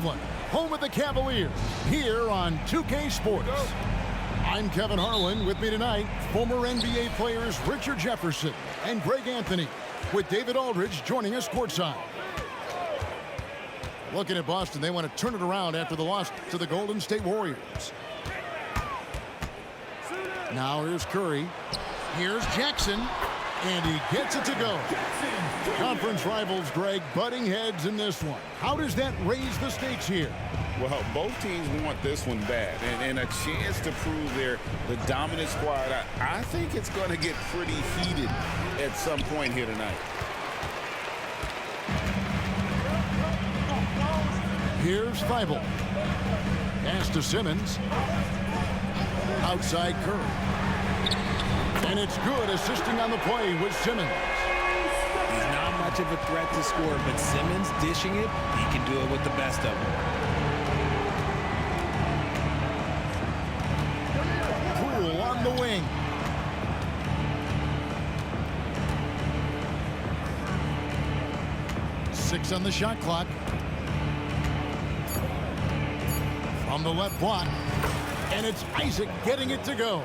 Cleveland, home of the Cavaliers, here on 2K Sports. I'm Kevin Harlan. With me tonight, former NBA players Richard Jefferson and Greg Anthony, with David Aldridge joining us courtside. Looking at Boston, they want to turn it around after the loss to the Golden State Warriors. Now here's Curry. Here's Jackson. And he gets it to go. Conference rivals, Greg, butting heads in this one. How does that raise the stakes here? Well, both teams want this one bad, and a chance to prove they're the dominant squad. I think it's going to get pretty heated at some point here tonight. Here's Thibault. Pass to Simmons. Outside Curry. And it's good, assisting on the play with Simmons. He's not much of a threat to score, but Simmons dishing it, he can do it with the best of them. Poole on the wing. Six on the shot clock. From the left block. And it's Isaac getting it to go.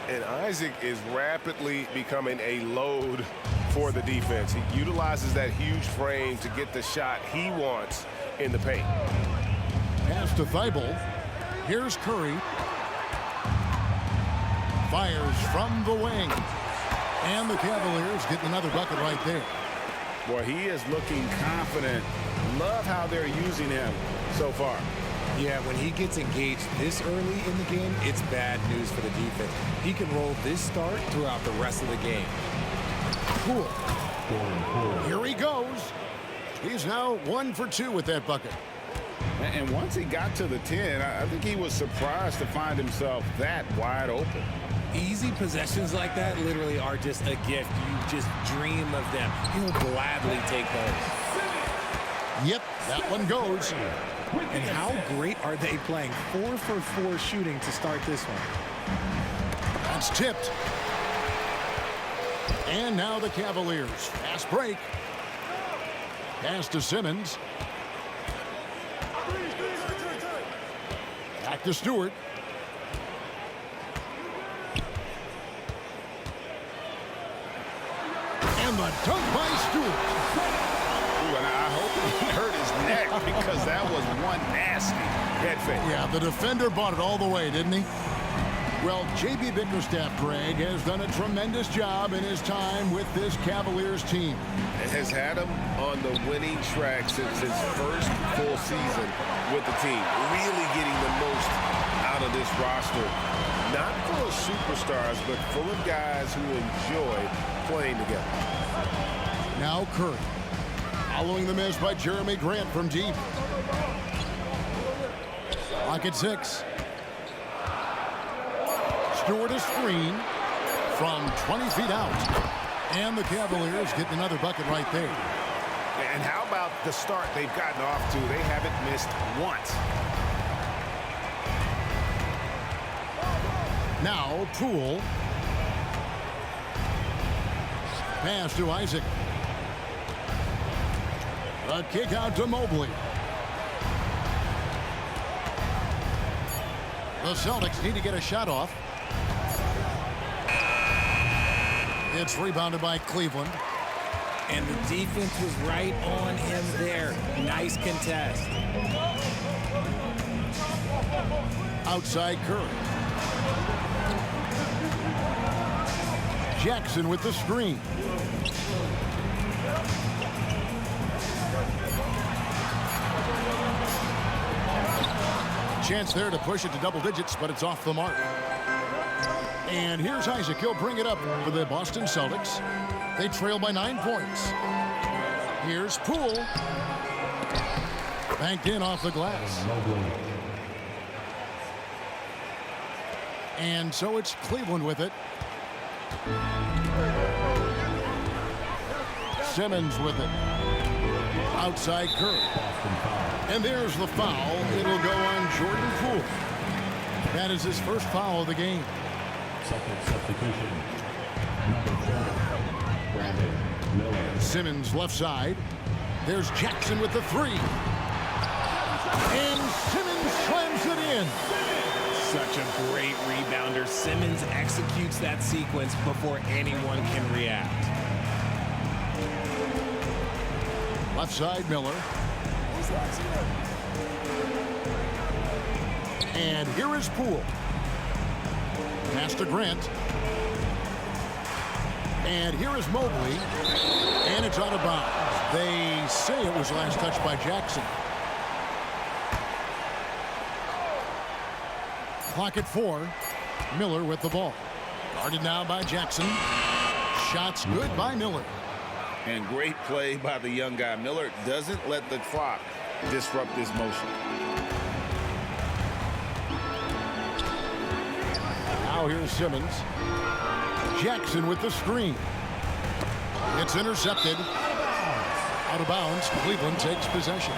And Isaac is rapidly becoming a load for the defense. He utilizes that huge frame to get the shot he wants in the paint. Pass to Thibault. Here's Curry. Fires from the wing. And the Cavaliers get another bucket right there. Boy, he is looking confident. Love how they're using him so far. Yeah, when he gets engaged this early in the game, it's bad news for the defense. He can roll this start throughout the rest of the game. Cool. Here he goes. He's now 1 for 2 with that bucket. And once he got to the 10, I think he was surprised to find himself that wide open. Easy possessions like that literally are just a gift. You just dream of them. He'll gladly take those. Yep, that one goes. And how great are they playing? 4 for 4 shooting to start this one. That's tipped. And now the Cavaliers. Fast break. Pass to Simmons. Back to Stewart. And the dunk by Stewart. And I hope he hurt his neck because that was one nasty head fake. Yeah, the defender bought it all the way, didn't he? Well, J.B. Bickerstaff, Greg, has done a tremendous job in his time with this Cavaliers team. Has had him on the winning track since his first full season with the team. Really getting the most out of this roster. Not full of superstars, but full of guys who enjoy playing together. Now Curry. Following the miss by Jeremy Grant from deep. Lock at 6. Stewart a screen from 20 feet out. And the Cavaliers get another bucket right there. And how about the start they've gotten off to? They haven't missed once. Now Poole. Pass to Isaac. A kick out to Mobley. The Celtics need to get a shot off. It's rebounded by Cleveland. And the defense was right on him there. Nice contest. Outside Curry. Jackson with the screen. Chance there to push it to double digits, but it's off the mark. And here's Isaac. He'll bring it up for the Boston Celtics. They trail by 9 points. Here's Poole. Banked in off the glass. And so it's Cleveland with it. Simmons with it. Outside Curry. And there's the foul. It'll go on Jordan Poole. That is his first foul of the game. Substitution. Number 4, Brandon Miller. Simmons left side. There's Jackson with the 3. Such a great rebounder. Simmons executes that sequence before anyone can react. Left side, Miller. And here is Poole. Pass to Grant. And here is Mobley. And it's out of bounds. They say it was last touched by Jackson. Clock at 4. Miller with the ball. Guarded now by Jackson. Shots good by Miller. And great play by the young guy. Miller doesn't let the clock disrupt his motion. Now here's Simmons. Jackson with the screen. It's intercepted. Out of bounds. Cleveland takes possession.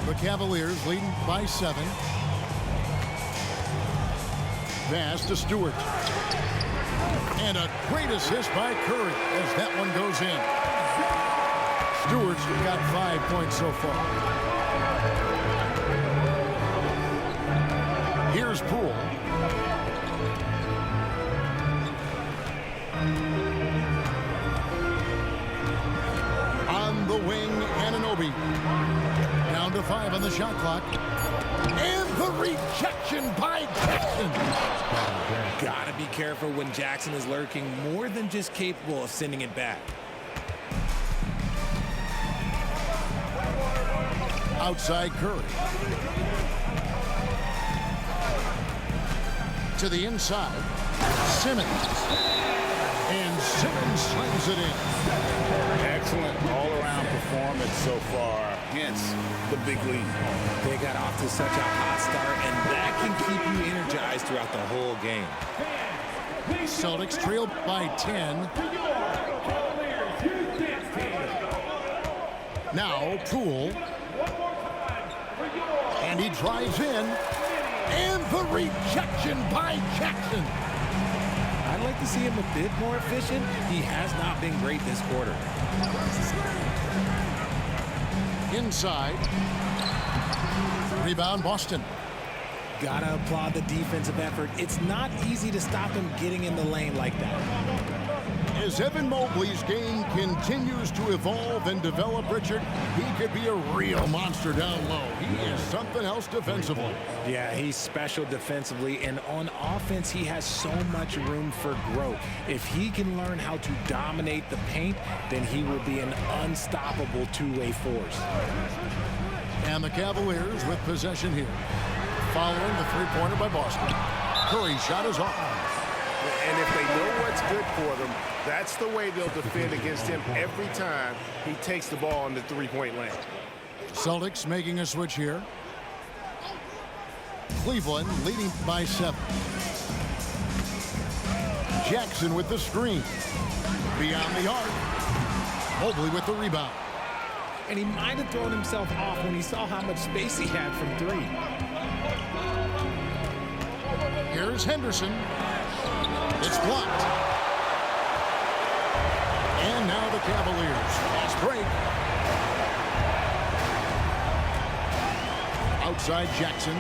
The Cavaliers leading by 7. Pass to Stewart. And a great assist by Curry as that one goes in. Stewart's got 5 points so far. Here's Poole. On the wing, Anunoby. Down to 5 on the shot clock. And the rejection by Jackson. Gotta be careful when Jackson is lurking, more than just capable of sending it back. Outside Curry. To the inside. Simmons. And Simmons slams it in. Excellent all-around performance so far. Hence the big lead. They got off to such a hot start, and that can keep you energized throughout the whole game. Celtics trailed by 10. Now Poole. And he drives in. And the rejection by Jackson. I'd like to see him a bit more efficient. He has not been great this quarter. Inside. Rebound Boston. Gotta applaud the defensive effort. It's not easy to stop him getting in the lane like that. As Evan Mobley's game continues to evolve and develop, Richard, he could be a real monster down low. He is something else defensively. Yeah, he's special defensively, and on offense, he has so much room for growth. If he can learn how to dominate the paint, then he will be an unstoppable two-way force. And the Cavaliers with possession here. Following the three-pointer by Boston. Curry's shot is off. And if they know what's good for them, that's the way they'll defend against him every time he takes the ball in the three-point lane. Celtics making a switch here. Cleveland leading by 7. Jackson with the screen. Beyond the arc. Mobley with the rebound. And he might have thrown himself off when he saw how much space he had from 3. Here's Henderson. It's blocked. And now the Cavaliers. Fast break. Outside Jackson.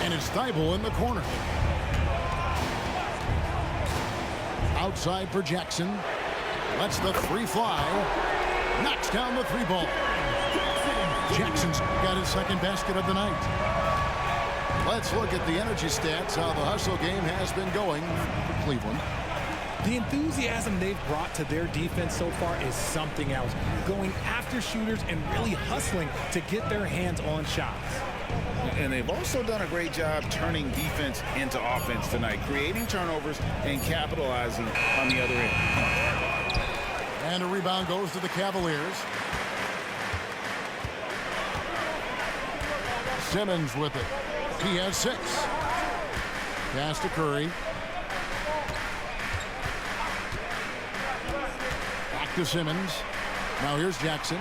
And it's Thibault in the corner. Outside for Jackson. Lets the 3 fly. Knocks down the 3 ball. Jackson's got his second basket of the night. Let's look at the energy stats, how the hustle game has been going for Cleveland. The enthusiasm they've brought to their defense so far is something else. Going after shooters and really hustling to get their hands on shots. And they've also done a great job turning defense into offense tonight, creating turnovers and capitalizing on the other end. And a rebound goes to the Cavaliers. Simmons with it. He has 6. Pass to Curry. Back to Simmons. Now here's Jackson.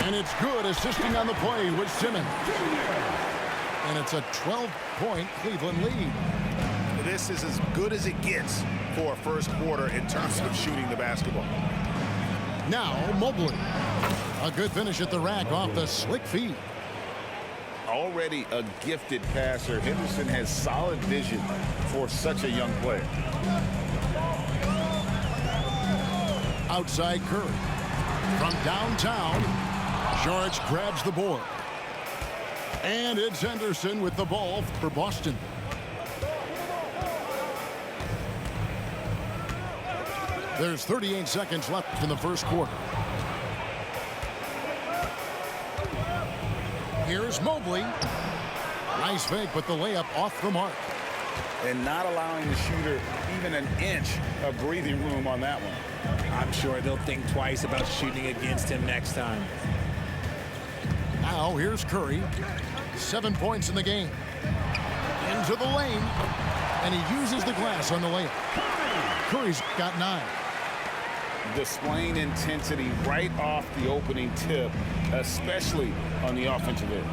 And it's good, assisting on the play with Simmons. And it's a 12-point Cleveland lead. This is as good as it gets for a first quarter in terms of shooting the basketball. Now Mobley. A good finish at the rack off the slick feed. Already a gifted passer, Henderson has solid vision for such a young player. Outside Curry. From downtown, George grabs the board. And it's Henderson with the ball for Boston. There's 38 seconds left in the first quarter. Here's Mobley. Nice fake, but the layup off the mark. And not allowing the shooter even an inch of breathing room on that one. I'm sure they'll think twice about shooting against him next time. Now here's Curry. 7 points in the game. Into the lane. And he uses the glass on the layup. Curry's got 9. Displaying intensity right off the opening tip, especially on the offensive end.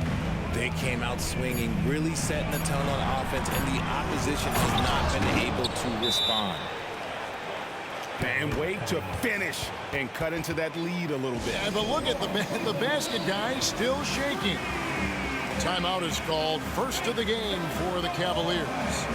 They came out swinging, really setting the tone on offense, and the opposition has not been able to respond. And wait to finish and cut into that lead a little bit. Yeah, but look at the basket guy still shaking. Timeout is called. First of the game for the Cavaliers.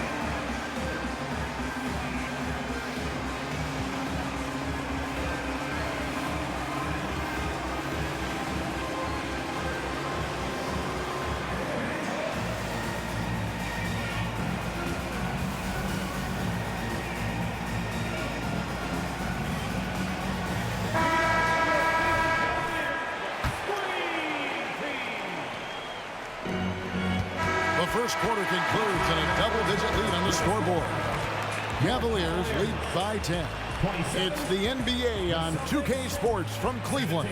First quarter concludes in a double-digit lead on the scoreboard. Cavaliers lead by 10. It's the NBA on 2K Sports from Cleveland.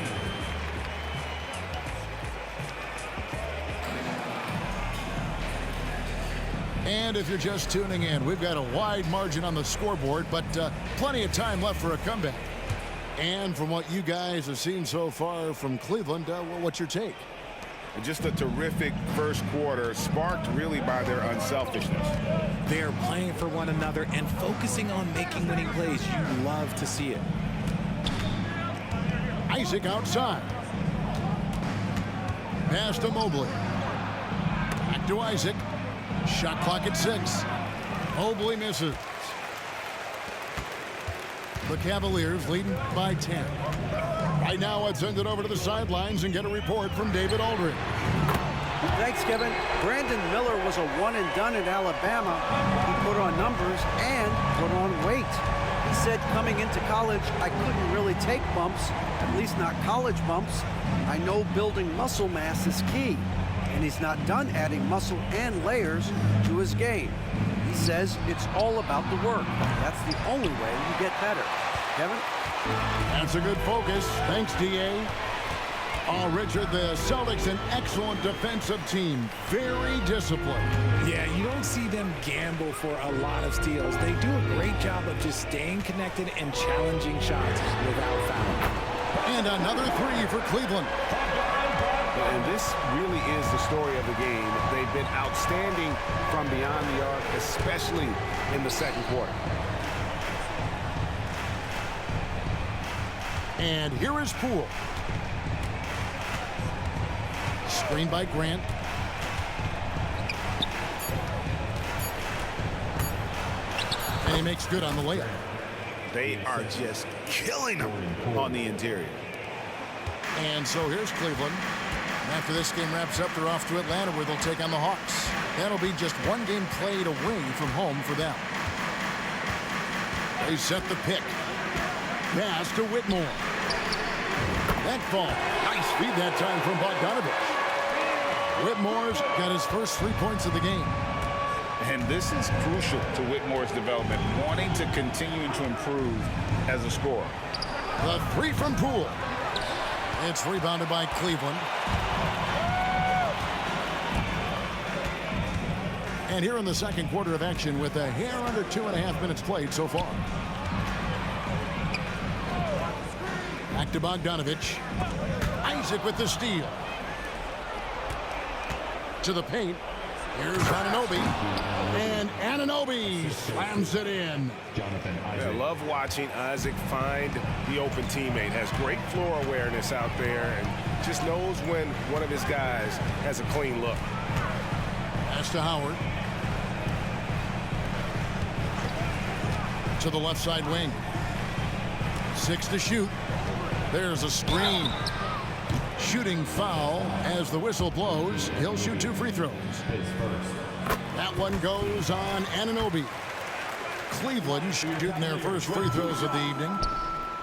And if you're just tuning in, we've got a wide margin on the scoreboard, but plenty of time left for a comeback. And from what you guys have seen so far from Cleveland, what's your take? Just a terrific first quarter, sparked really by their unselfishness. They are playing for one another and focusing on making winning plays. You love to see it. Isaac outside. Pass to Mobley. Back to Isaac. Shot clock at 6. Mobley misses. The Cavaliers leading by 10. Right now, let's send it over to the sidelines and get a report from David Aldridge. Thanks, Kevin. Brandon Miller was a one-and-done at Alabama. He put on numbers and put on weight. He said coming into college, I couldn't really take bumps, at least not college bumps. I know building muscle mass is key, and he's not done adding muscle and layers to his game. He says it's all about the work. That's the only way you get better. Kevin? That's a good focus. Thanks, D.A. Oh, Richard, the Celtics, an excellent defensive team. Very disciplined. Yeah, you don't see them gamble for a lot of steals. They do a great job of just staying connected and challenging shots without foul. And another 3 for Cleveland. And this really is the story of the game. They've been outstanding from beyond the arc, especially in the second quarter. And here is Poole. Screen by Grant. And he makes good on the layup. They are just killing them on the interior. And so here's Cleveland. After this game wraps up, they're off to Atlanta where they'll take on the Hawks. That'll be just one game played away from home for them. They set the pick. Pass to Whitmore. That ball. Nice feed that time from Bogdanovich. Whitmore's got his first 3 points of the game. And this is crucial to Whitmore's development, wanting to continue to improve as a scorer. The 3 from Poole. It's rebounded by Cleveland. And here in the second quarter of action with a hair under 2.5 minutes played so far. Back to Bogdanovich. Isaac with the steal. To the paint. Here's Anunoby. And Anunoby slams it in. Jonathan I Isaac. love watching Isaac find the open teammate. Has great floor awareness out there and just knows when one of his guys has a clean look. Pass to Howard. To the left side wing. 6 to shoot. There's a screen. Shooting foul as the whistle blows. He'll shoot 2 free throws. His first. That one goes on Anunoby. Cleveland shooting their first free throws of the evening.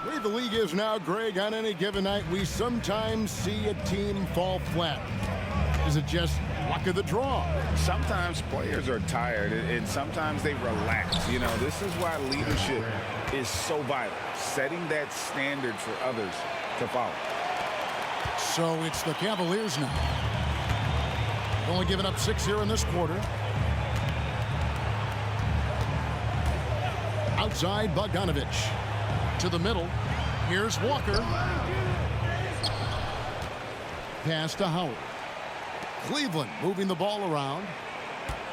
The way the league is now, Greg, on any given night, we sometimes see a team fall flat. Is it just luck of the draw? Sometimes players are tired, and sometimes they relax. You know, this is why leadership is so vital, setting that standard for others to follow. So it's the Cavaliers now. Only giving up 6 here in this quarter. Outside, Bogdanovich. To the middle. Here's Walker. Pass to Howard. Cleveland moving the ball around.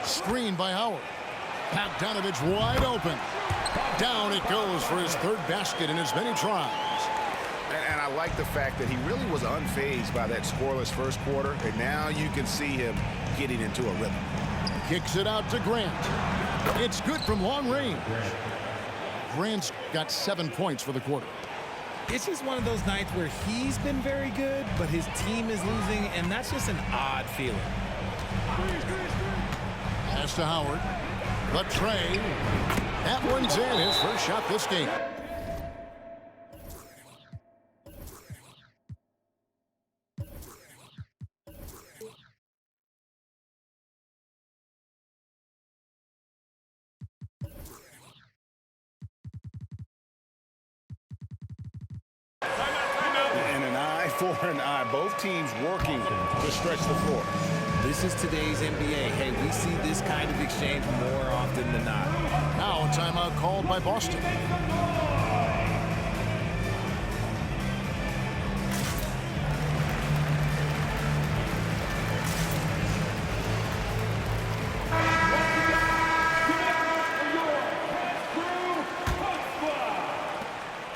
Screen by Howard. Bogdanovich wide open. Down it goes for his 3rd basket in as many tries. And I like the fact that he really was unfazed by that scoreless first quarter, and now you can see him getting into a rhythm. Kicks it out to Grant. It's good from long range. Grant's got 7 points for the quarter. It's just one of those nights where he's been very good, but his team is losing, and that's just an odd feeling. Pass to Howard. The tray. That one's in. His first shot this game. And an eye for an eye. Both teams working to stretch the floor. This is today's NBA. Hey, we see this kind of exchange more often than not. Now a timeout called by Boston.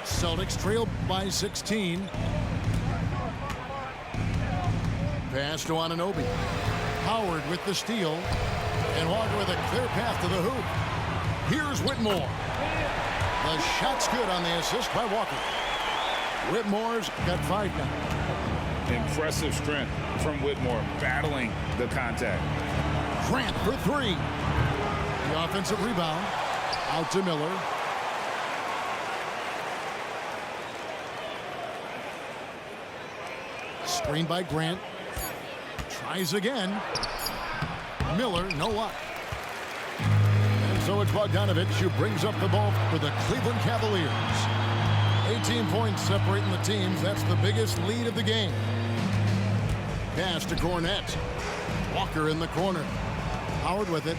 Celtics trail by 16. Pass to Anunoby. Howard with the steal. And Walker with a clear path to the hoop. Here's Whitmore. The shot's good on the assist by Walker. Whitmore's got 5 now. Impressive strength from Whitmore, battling the contact. Grant for 3. The offensive rebound. Out to Miller. Screen by Grant. Tries again. Miller, no luck. And so it's Bogdanovich who brings up the ball for the Cleveland Cavaliers. 18 points separating the teams. That's the biggest lead of the game. Pass to Cornette. Walker in the corner. Howard with it.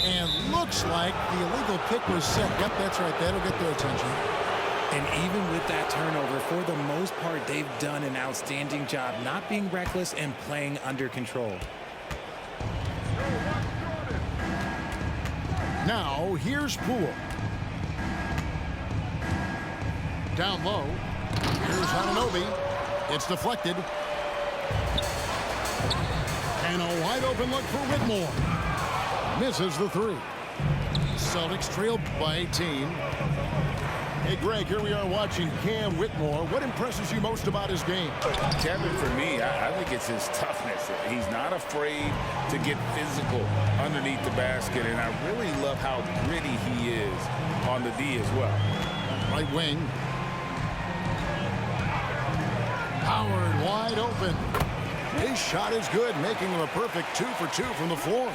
And looks like the illegal pick was set. Yep, that's right. That'll get their attention. And even with that turnover, for the most part, they've done an outstanding job not being reckless and playing under control. Now, here's Poole. Down low. Here's Anunoby. It's deflected. And a wide open look for Whitmore. Misses the 3. Celtics trail by 18. Hey, Greg, here we are watching Cam Whitmore. What impresses you most about his game? Kevin, for me, I think it's his toughness. He's not afraid to get physical underneath the basket, and I really love how gritty he is on the D as well. Right wing. Howard wide open. His shot is good, making him a perfect 2 for 2 from the floor.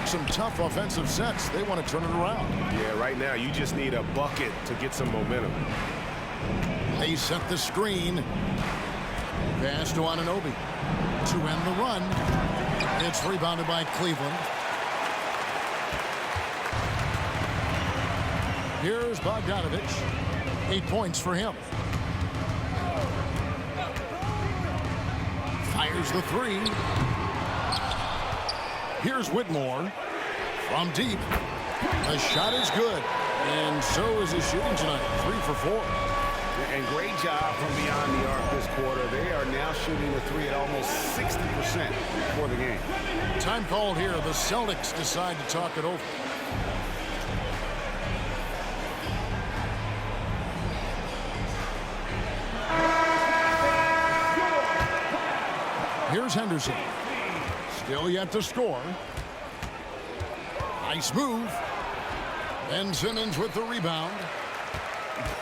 Some tough offensive sets. They want to turn it around. Yeah, right now you just need a bucket to get some momentum. They set the screen. Pass to Anunoby to end the run. It's rebounded by Cleveland. Here's Bogdanovich. 8 points for him. Fires the three. Here's Whitmore from deep. The shot is good, and so is his shooting tonight. 3 for 4. And great job from beyond the arc this quarter. They are now shooting the three at almost 60% for the game. Time called here. The Celtics decide to talk it over. Here's Henderson. Still yet to score. Nice move. Ben Simmons with the rebound.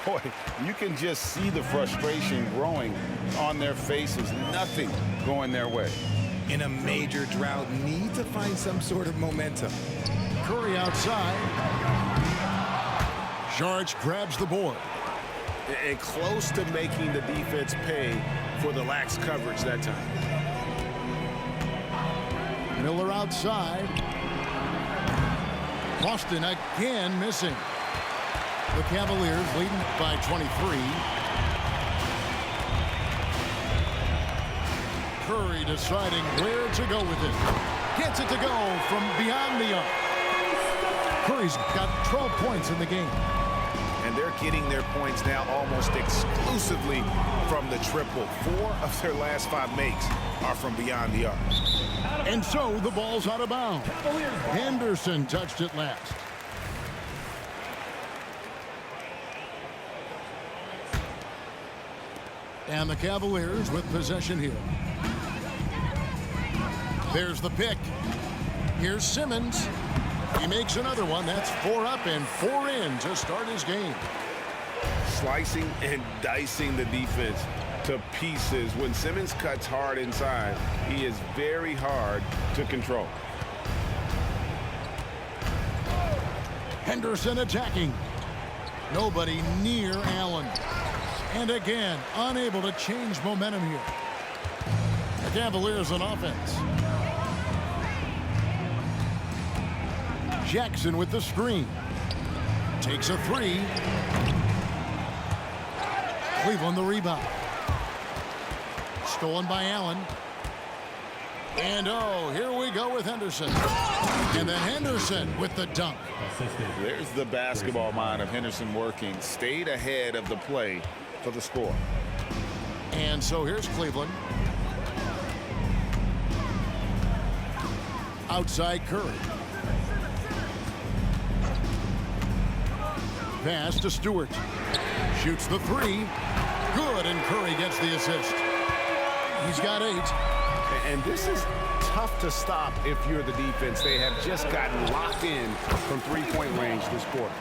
Boy, you can just see the frustration growing on their faces. Nothing going their way. In a major drought, need to find some sort of momentum. Curry outside. Saric grabs the board. And close to making the defense pay for the lax coverage that time. Miller outside. Boston again missing. The Cavaliers leading by 23. Curry deciding where to go with it. Gets it to go from beyond the arc. Curry's got 12 points in the game. And they're getting their points now almost exclusively from the triple. 4 of their last 5 makes are from beyond the arc. And so the ball's out of bounds. Henderson touched it last. And the Cavaliers with possession here. There's the pick. Here's Simmons. He makes another one. That's 4 up and 4 in to start his game. Slicing and dicing the defense to pieces. When Simmons cuts hard inside, he is very hard to control. Henderson attacking. Nobody near Allen. And again, unable to change momentum here. The Cavaliers on offense. Jackson with the screen. Takes a 3. Cleveland the rebound. Stolen by Allen. And oh, here we go with Henderson. And then Henderson with the dunk. There's the basketball mind of Henderson working. Stayed ahead of the play for the score. And so here's Cleveland. Outside Curry. Pass to Stewart. Shoots the 3. Good, and Curry gets the assist. He's got 8. And this is tough to stop if you're the defense. They have just gotten locked in from three-point range this quarter.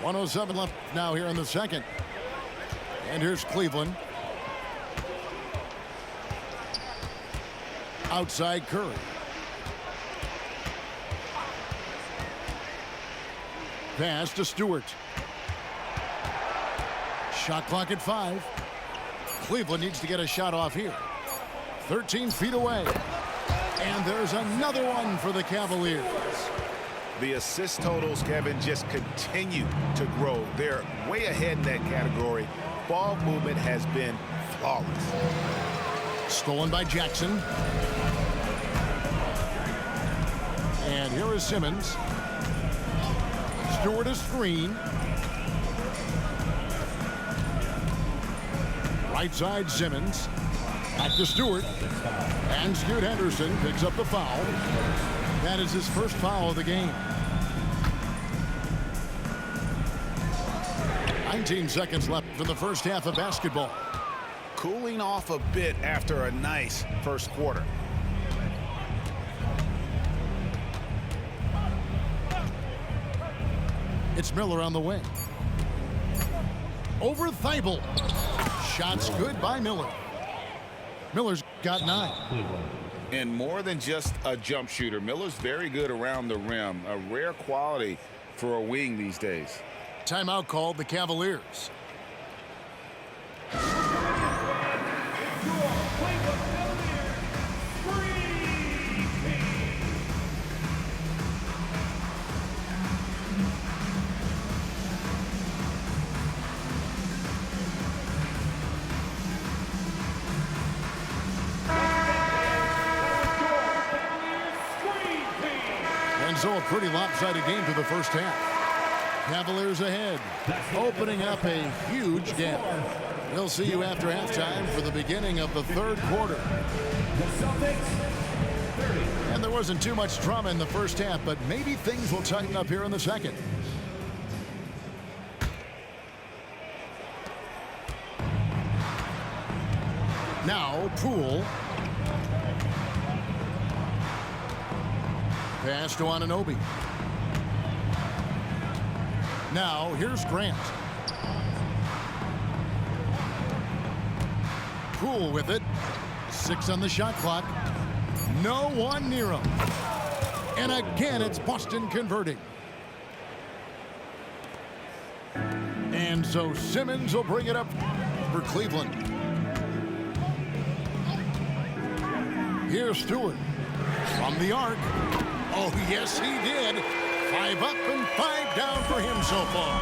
.107 left now here in the second. And here's Cleveland. Outside Curry. Pass to Stewart. Shot clock at 5. Cleveland needs to get a shot off here. 13 feet away. And there's another one for the Cavaliers. The assist totals, Kevin, just continue to grow. They're way ahead in that category. Ball movement has been flawless. Stolen by Jackson. And here is Simmons. Stewart a screen. Right side Simmons. Back to Stewart. And Scoot Henderson picks up the foul. That is his first foul of the game. 19 seconds left for the first half of basketball. Cooling off a bit after a nice first quarter. It's Miller on the wing. Over Thibault. Shots good by Miller. Miller's got 9. And more than just a jump shooter, Miller's very good around the rim. A rare quality for a wing these days. Timeout called the Cavaliers. So a pretty lopsided game for the first half. Cavaliers ahead, opening up a huge gap. We'll see you after halftime for the beginning of the third quarter. The Celtics, 30. And there wasn't too much drama in the first half, but maybe things will tighten up here in the second. Now, Poole. Pass to Anunoby. Now, here's Grant. Poole with it. 6 on the shot clock. No one near him. And again, it's Boston converting. And so Simmons will bring it up for Cleveland. Here's Stewart from the arc. Oh, yes, he did. 5 up and 5 down for him so far.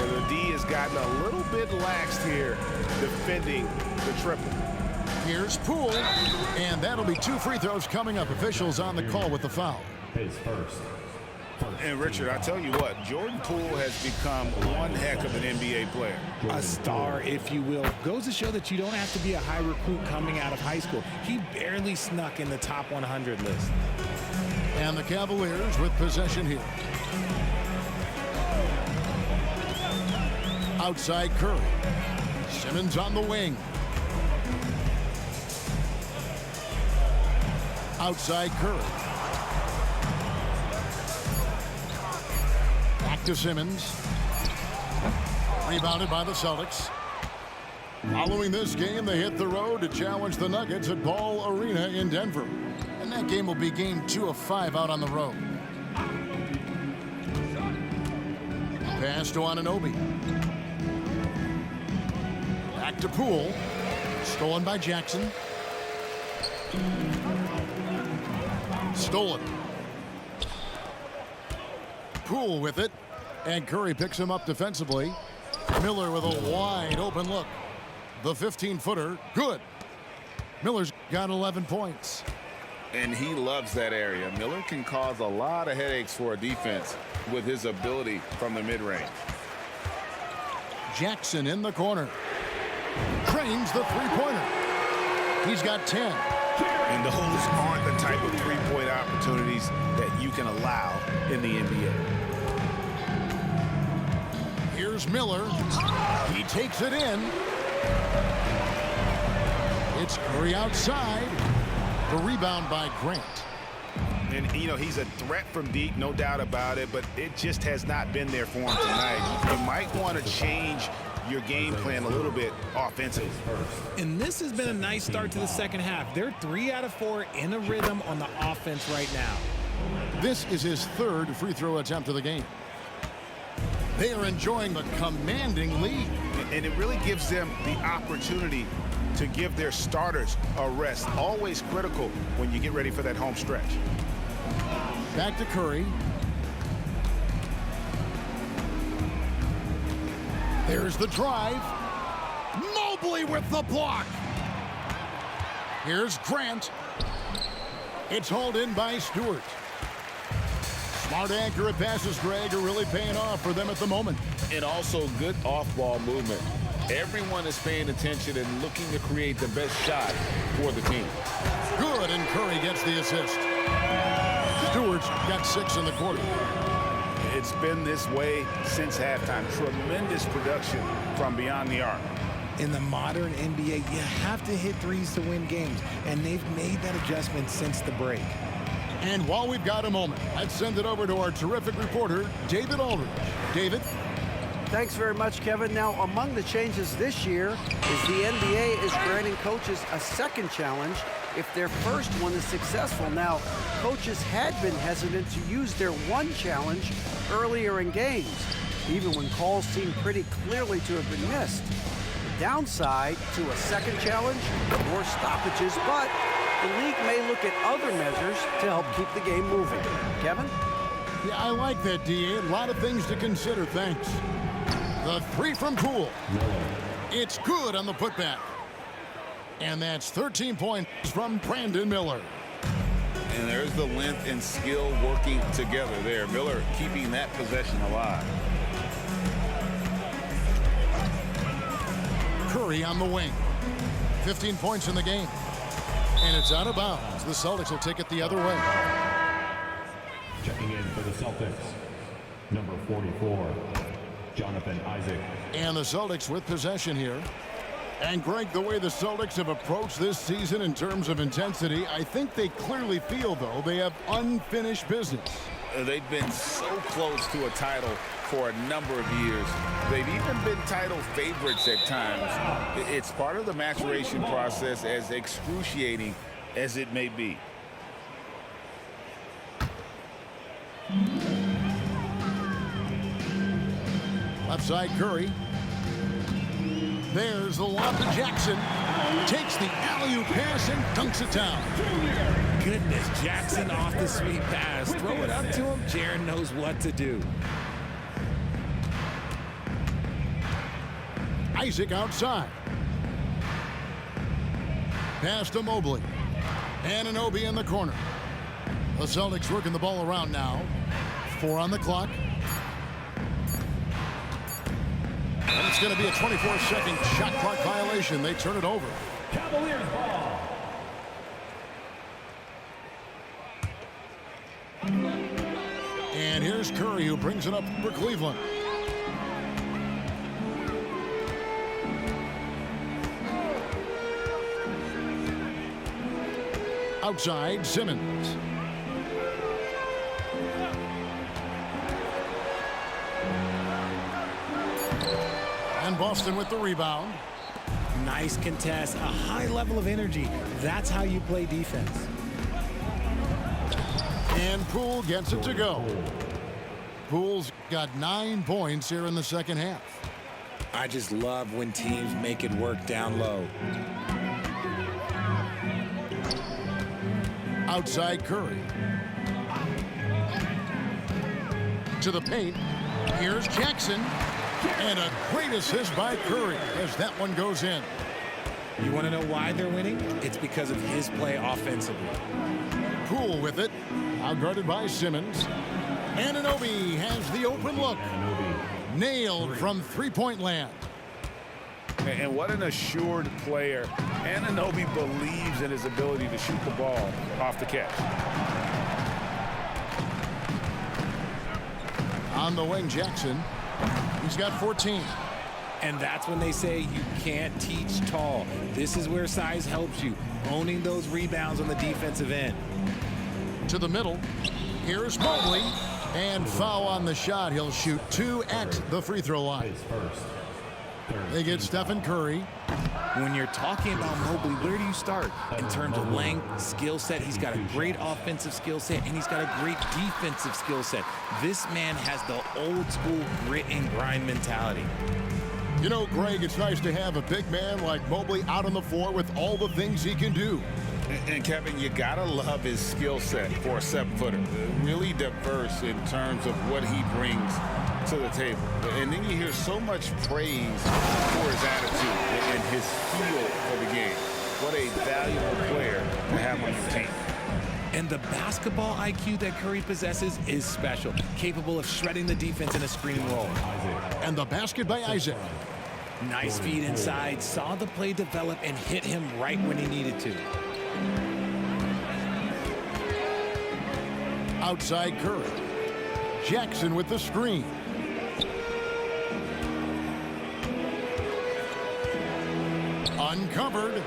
And the D has gotten a little bit laxed here defending the triple. Here's Poole, and that'll be 2 free throws coming up. Officials on the call with the foul. Pace first. And Richard, I tell you what, Jordan Poole has become one heck of an NBA player. A star, if you will. Goes to show that you don't have to be a high recruit coming out of high school. He barely snuck in the top 100 list. And the Cavaliers with possession here. Outside Curry. Simmons on the wing. Outside Curry. Back to Simmons. Rebounded by the Celtics. Following this game, they hit the road to challenge the Nuggets at Ball Arena in Denver. And that game will be game 2 of 5 out on the road. Pass to Anunoby. Back to Poole. Stolen by Jackson. Stolen. Poole with it. And Curry picks him up defensively. Miller with a wide open look. The 15-footer, good. Miller's got 11 points. And he loves that area. Miller can cause a lot of headaches for a defense with his ability from the mid-range. Jackson in the corner. Trains the three-pointer. He's got 10. And those aren't the type of three-point opportunities that you can allow in the NBA. Here's Miller. He takes it in. It's Curry outside. The rebound by Grant. And, you know, he's a threat from deep, no doubt about it, but it just has not been there for him tonight. You might want to change your game plan a little bit offensively. And this has been a nice start to the second half. They're 3 out of 4 in a rhythm on the offense right now. This is his 3rd free throw attempt of the game. They are enjoying the commanding lead. And it really gives them the opportunity to give their starters a rest. Always critical when you get ready for that home stretch. Back to Curry. There's the drive. Mobley with the block. Here's Grant. It's hauled in by Stewart. Smart, accurate passes, Greg, are really paying off for them at the moment. And also good off-ball movement. Everyone is paying attention and looking to create the best shot for the team. Good, and Curry gets the assist. Stewart's got 6 in the quarter. It's been this way since halftime. Tremendous production from beyond the arc. In the modern NBA, you have to hit threes to win games, and they've made that adjustment since the break. And while we've got a moment, let's send it over to our terrific reporter, David Aldridge. David? Thanks very much, Kevin. Now, among the changes this year is the NBA is granting coaches a second challenge if their first one is successful. Now, coaches had been hesitant to use their one challenge earlier in games, even when calls seemed pretty clearly to have been missed. The downside to a second challenge, more stoppages, but the league may look at other measures to help keep the game moving. Kevin? Yeah, I like that, D.A. A lot of things to consider, thanks. The 3 from Poole. It's good on the putback. And that's 13 points from Brandon Miller. And there's the length and skill working together there. Miller keeping that possession alive. Curry on the wing. 15 points in the game. And it's out of bounds. The Celtics will take it the other way. Checking in for the Celtics, number 44, Jonathan Isaac. And the Celtics with possession here. And Greg, the way the Celtics have approached this season in terms of intensity, I think they clearly feel, though, they have unfinished business. They've been so close to a title for a number of years. They've even been title favorites at times. It's part of the maturation process, as excruciating as it may be. Left side, Curry. There's the lob to Jackson. Takes the alley-oop pass and dunks it down. Goodness, Jackson off the sweet pass. Throw it up to him. Jaren knows what to do. Isaac outside. Pass to Mobley. Anunoby in the corner. The Celtics working the ball around now. 4 on the clock. And it's going to be a 24-second shot clock violation. They turn it over. Cavaliers ball. And here's Curry, who brings it up for Cleveland. Outside, Simmons. And Boston with the rebound. Nice contest, a high level of energy. That's how you play defense. And Poole gets it to go. Poole's got 9 points here in the second half. I just love when teams make it work down low. Outside Curry. To the paint. Here's Jackson. And a great assist by Curry as that one goes in. You want to know why they're winning? It's because of his play offensively. Poole with it. Now guarded by Simmons. Anunoby has the open look. Nailed from three-point land. And what an assured player. Anunoby believes in his ability to shoot the ball off the catch. On the wing, Jackson. He's got 14. And that's when they say you can't teach tall. This is where size helps you, owning those rebounds on the defensive end. To the middle. Here's Mobley. And foul on the shot. He'll shoot 2 at the free throw line. They get Stephen Curry. When you're talking about Mobley, where do you start? In terms of length, skill set, he's got a great offensive skill set, and he's got a great defensive skill set. This man has the old school grit and grind mentality. You know, Greg, it's nice to have a big man like Mobley out on the floor with all the things he can do. And Kevin, you gotta love his skill set for a 7-footer. Really diverse in terms of what he brings to the table. And then you hear so much praise for his attitude and his feel for the game. What a valuable player to have on your team. And the basketball IQ that Curry possesses is special, capable of shredding the defense in a screen roll. And the basket by Isaac. Nice feed inside, saw the play develop and hit him right when he needed to. Outside Curry. Jackson with the screen. Uncovered.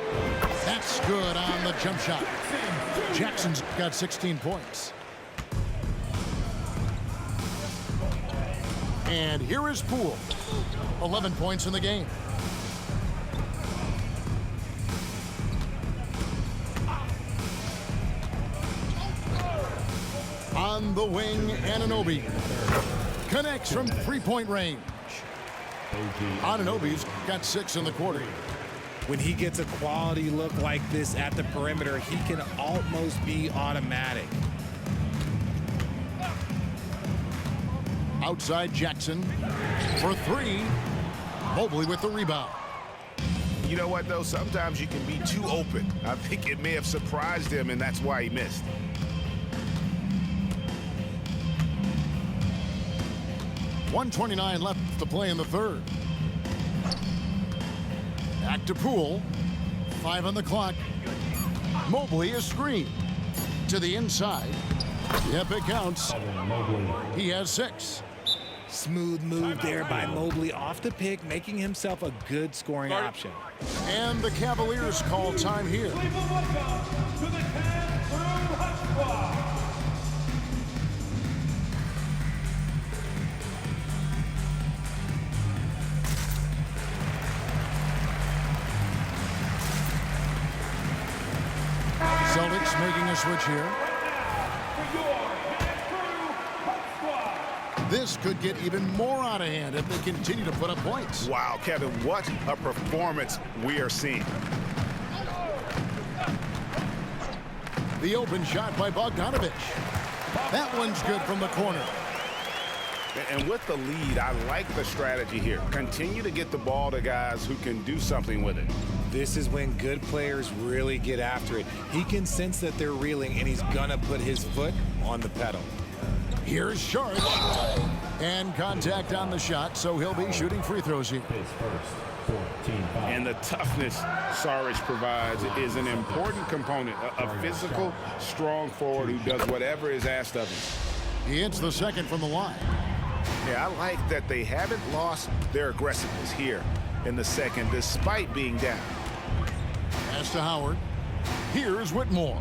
That's good on the jump shot. Jackson's got 16 points. And here is Poole. 11 points in the game. On the wing, Anunoby connects from three-point range. Anunoby's got 6 in the quarter. When he gets a quality look like this at the perimeter, he can almost be automatic. Outside Jackson for 3. Mobley with the rebound. You know what, though? Sometimes you can be too open. I think it may have surprised him, and that's why he missed. 1:29 left to play in the third. Back to Poole. 5 on the clock. Mobley is screened. To the inside. Yep, it counts. He has 6. Smooth move there by Mobley off the pick, making himself a good scoring option. And the Cavaliers call time here. Celtics making a switch here. This could get even more out of hand if they continue to put up points. Wow, Kevin, what a performance we are seeing. The open shot by Bogdanovich. That one's good from the corner. And with the lead, I like the strategy here. Continue to get the ball to guys who can do something with it. This is when good players really get after it. He can sense that they're reeling, and he's gonna put his foot on the pedal. Here's Sharp. And contact on the shot, so he'll be shooting free throws here. And the toughness Saric provides is an important component. A physical, strong forward who does whatever is asked of him. He hits the second from the line. Yeah, I like that they haven't lost their aggressiveness here in the second, despite being down. Pass to Howard. Here's Whitmore.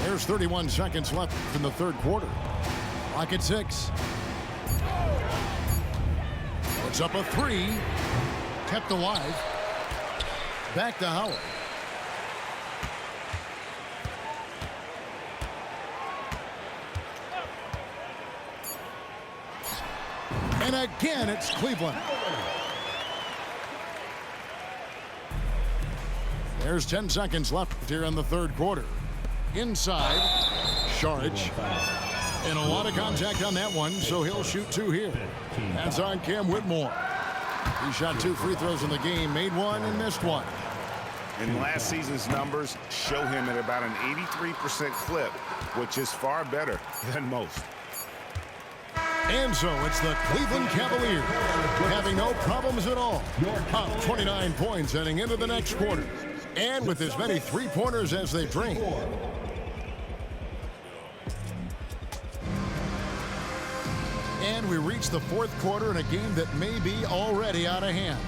There's 31 seconds left in the third quarter. Clock at 6. Puts up a 3. Kept alive. Back to Howard. And again, it's Cleveland. There's 10 seconds left here in the third quarter. Inside, Saric. And a lot of contact on that one, so he'll shoot 2 here. That's on Cam Whitmore. He shot 2 free throws in the game, made 1 and missed 1. And last season's numbers show him at about an 83% clip, which is far better than most. And so it's the Cleveland Cavaliers having no problems at all. Up 29 points heading into the next quarter. And with as many three-pointers as they bring. And we reach the fourth quarter in a game that may be already out of hand.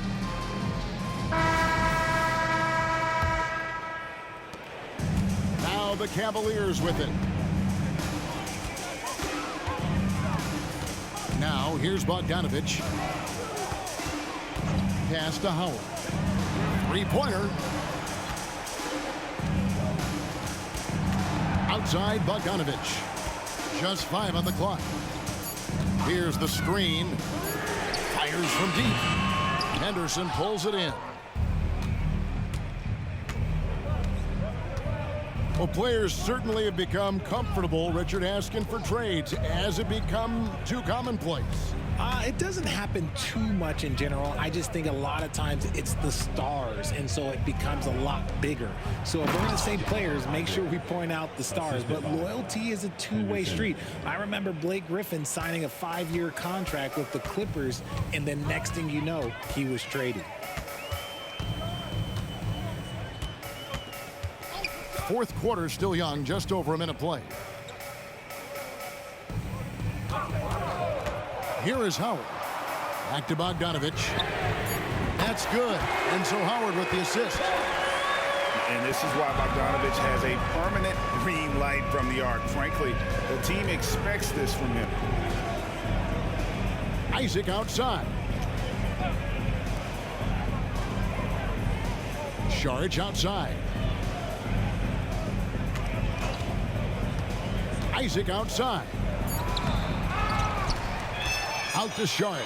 Now the Cavaliers with it. Now here's Bogdanovich. Pass to Howard. Three-pointer. Outside Bogdanovich. Just 5 on the clock. Here's the screen. Fires from deep. Henderson pulls it in. Well, players certainly have become comfortable, Richard, asking for trades. Has it become too commonplace? It doesn't happen too much in general. I just think a lot of times it's the stars, and so it becomes a lot bigger. So if we're going to say players, make sure we point out the stars. But loyalty is a two-way street. I remember Blake Griffin signing a 5-year contract with the Clippers, and then next thing you know, he was traded. Fourth quarter still young, just over a minute play. Here is Howard. Back to Bogdanovich. That's good. And so Howard with the assist. And this is why Bogdanovich has a permanent green light from the arc. Frankly, the team expects this from him. Isaac outside. Saric outside. Isaac outside. Out to Saric.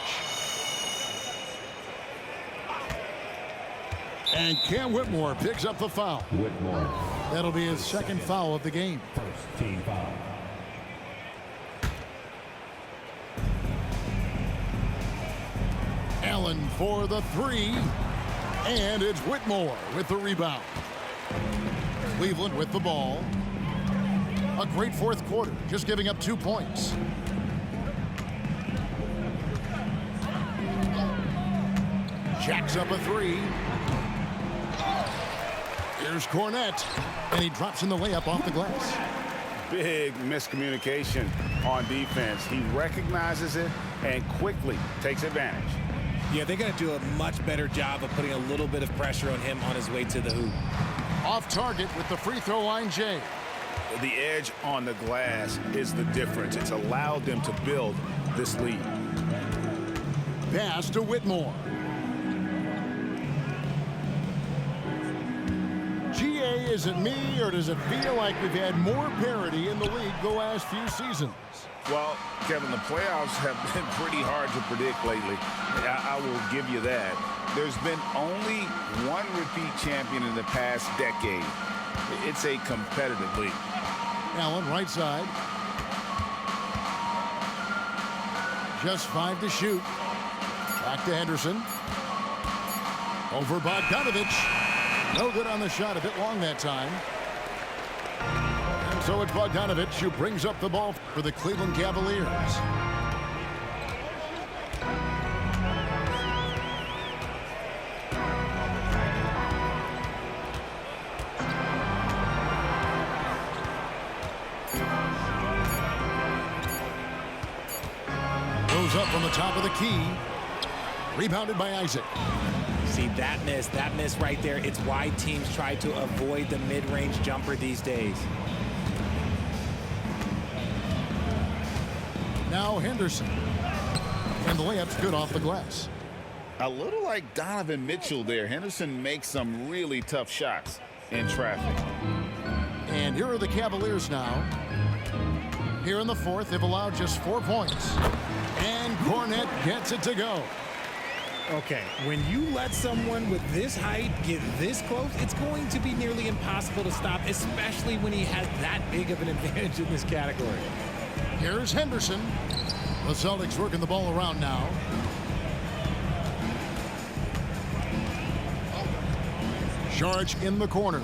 And Cam Whitmore picks up the foul. Whitmore. That'll be his second foul of the game. First team foul. Allen for the 3. And it's Whitmore with the rebound. Cleveland with the ball. A great fourth quarter, just giving up 2 points. Jacks up a three. Here's Cornette, and he drops in the layup off the glass. Big miscommunication on defense. He recognizes it and quickly takes advantage. Yeah, they're going to do a much better job of putting a little bit of pressure on him on his way to the hoop. Off target with the free throw line, Jay. The edge on the glass is the difference. It's allowed them to build this lead. Pass to Whitmore. GA, is it me, or does it feel like we've had more parity in the league the last few seasons? Well, Kevin, the playoffs have been pretty hard to predict lately. I will give you that. There's been only one repeat champion in the past decade. It's a competitive league. Allen, right side. Just 5 to shoot. Back to Henderson. Over Bogdanovich. No good on the shot, a bit long that time. And so it's Bogdanovich who brings up the ball for the Cleveland Cavaliers. Goes up from the top of the key. Rebounded by Isaac. See, that miss right there, it's why teams try to avoid the mid-range jumper these days. Now Henderson. And the layup's good off the glass. A little like Donovan Mitchell there. Henderson makes some really tough shots in traffic. And here are the Cavaliers now. Here in the fourth, they've allowed just 4 points. And Cornette gets it to go. Okay, when you let someone with this height get this close, it's going to be nearly impossible to stop, especially when he has that big of an advantage in this category. Here's Henderson. The Celtics working the ball around now. Charge in the corner.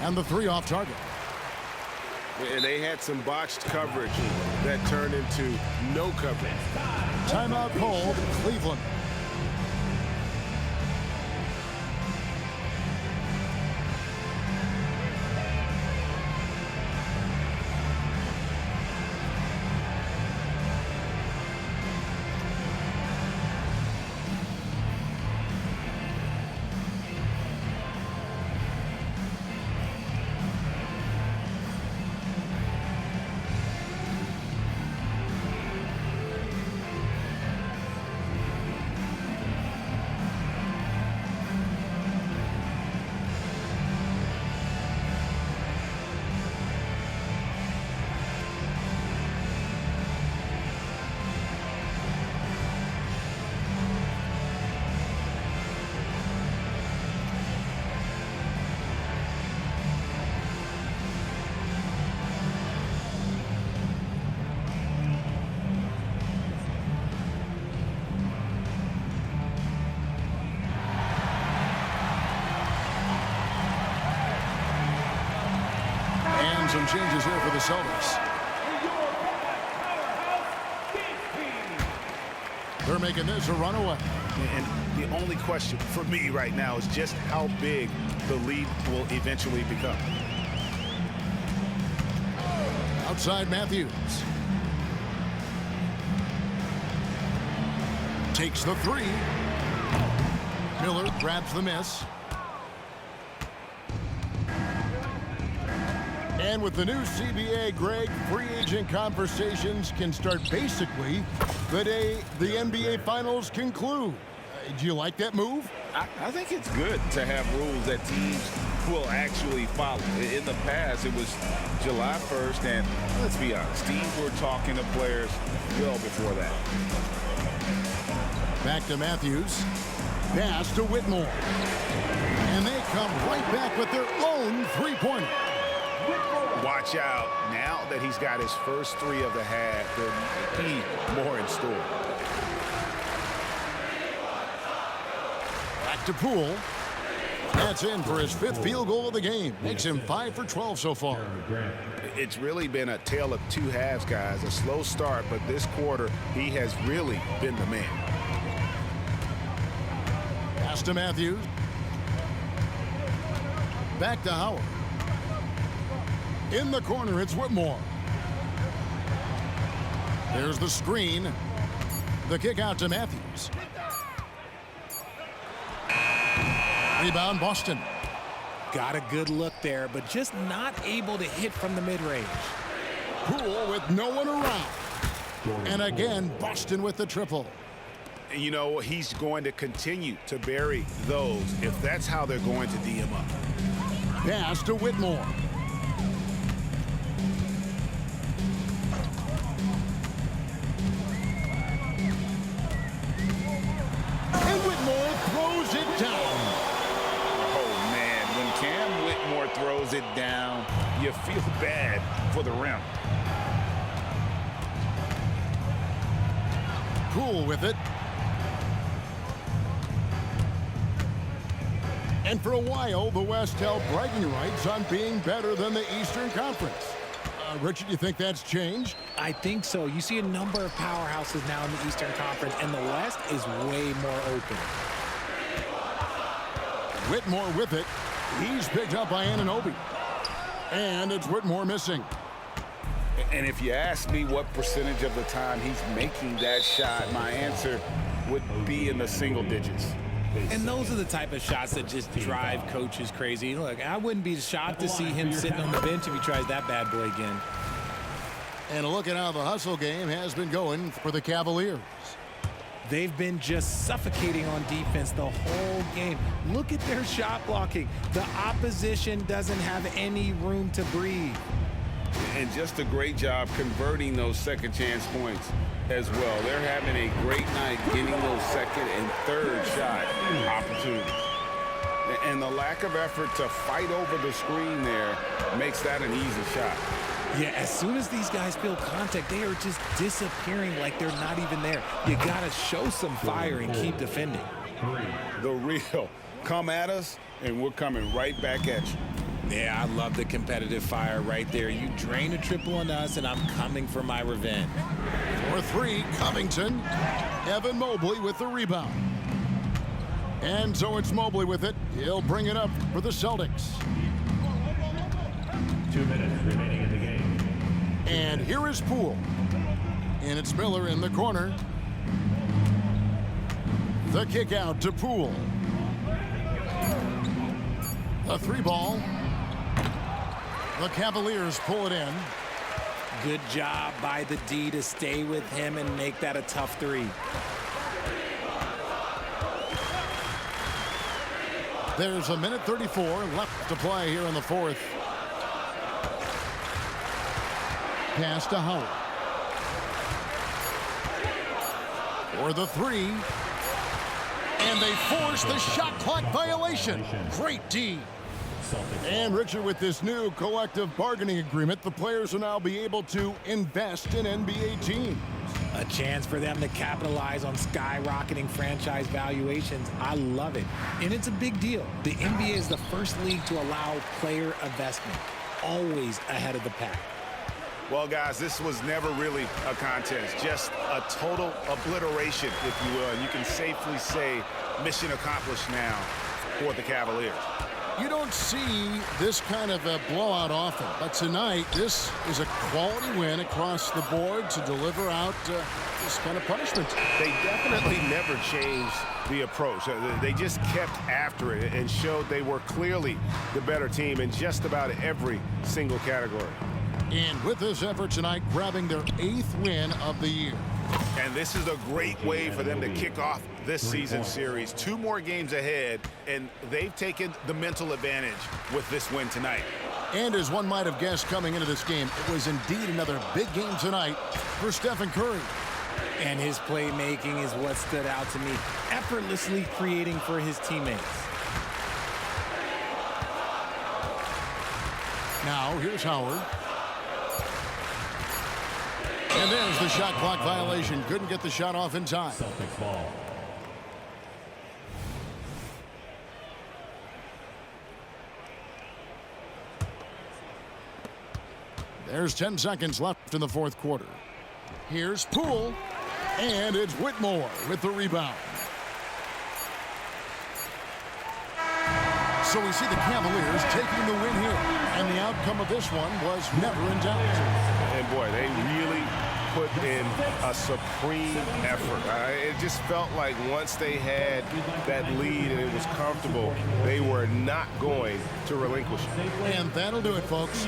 And the three off target. And they had some botched coverage that turned into no coverage. Timeout called, Cleveland. Some changes here for the Celtics. They're making this a runaway. And the only question for me right now is just how big the lead will eventually become. Outside Matthews. Takes the three. Miller grabs the miss. And with the new CBA, Greg, free agent conversations can start basically the day the NBA Finals conclude. Do you like that move? I think it's good to have rules that teams will actually follow. In the past, it was July 1st, and let's be honest, teams were talking to players well before that. Back to Matthews. Pass to Whitmore. And they come right back with their own three-pointer. Watch out. Now that he's got his first three of the half, there'll be more in store. Back to Poole. That's in for his 5th field goal of the game. Makes him 5 for 12 so far. It's really been a tale of two halves, guys. A slow start, but this quarter, he has really been the man. Pass to Matthews. Back to Howard. In the corner, it's Whitmore. There's the screen. The kick out to Matthews. Rebound, Boston. Got a good look there, but just not able to hit from the mid-range. Poole with no one around. And again, Boston with the triple. You know, he's going to continue to bury those if that's how they're going to D him up. Pass to Whitmore. And Whitmore throws it down. Oh, man, when Cam Whitmore throws it down, you feel bad for the rim. Poole with it. And for a while, the West held bragging rights on being better than the Eastern Conference. Richard, do you think that's changed? I think so. You see a number of powerhouses now in the Eastern Conference, and the West is way more open. Whitmore with it. He's picked up by Anunoby. And it's Whitmore missing. And if you ask me what percentage of the time he's making that shot, my answer would be in the single digits. And those are the type of shots that just drive coaches crazy. Look, I wouldn't be shocked to see him sitting on the bench if he tries that bad boy again. And a look at how the hustle game has been going for the Cavaliers. They've been just suffocating on defense the whole game. Look at their shot blocking. The opposition doesn't have any room to breathe. And just a great job converting those second chance points as well. They're having a great night getting those second and third shot opportunities. And the lack of effort to fight over the screen there makes that an easy shot. Yeah, as soon as these guys feel contact, they are just disappearing like they're not even there. You got to show some fire and keep defending. The real come at us, and we're coming right back at you. Yeah, I love the competitive fire right there. You drain a triple on us, and I'm coming for my revenge. For 3, Covington. Evan Mobley with the rebound. And so it's Mobley with it. He'll bring it up for the Celtics. 2 minutes remaining in the game. And here is Poole. And it's Miller in the corner. The kick out to Poole. The 3 ball. The Cavaliers pull it in. Good job by the D to stay with him and make that a tough 3. There's a minute 34 left to play here in the 4th. Pass to Howard. For the 3. And they force the shot clock violation. Great D. And Richard, with this new collective bargaining agreement, the players will now be able to invest in NBA teams. A chance for them to capitalize on skyrocketing franchise valuations. I love it. And it's a big deal. The NBA is the first league to allow player investment. Always ahead of the pack. Well, guys, this was never really a contest, just a total obliteration, if you will. And you can safely say mission accomplished now for the Cavaliers. You don't see this kind of a blowout often, but tonight this is a quality win across the board to deliver out this kind of punishment. They definitely never changed the approach. They just kept after it and showed they were clearly the better team in just about every single category. And with this effort tonight, grabbing their 8th win of the year. And this is a great way for them to kick off this season series. 2 more games ahead, and they've taken the mental advantage with this win tonight. And as one might have guessed coming into this game, it was indeed another big game tonight for Stephen Curry. And his playmaking is what stood out to me, effortlessly creating for his teammates. Now, here's Howard. And there's the shot clock violation. Couldn't get the shot off in time. Celtics ball. There's 10 seconds left in the fourth quarter. Here's Poole, and it's Whitmore with the rebound. So we see the Cavaliers taking the win here, and the outcome of this one was never in doubt. And boy, they really put in a supreme effort. It just felt like once they had that lead and it was comfortable, they were not going to relinquish it. And that'll do it, folks.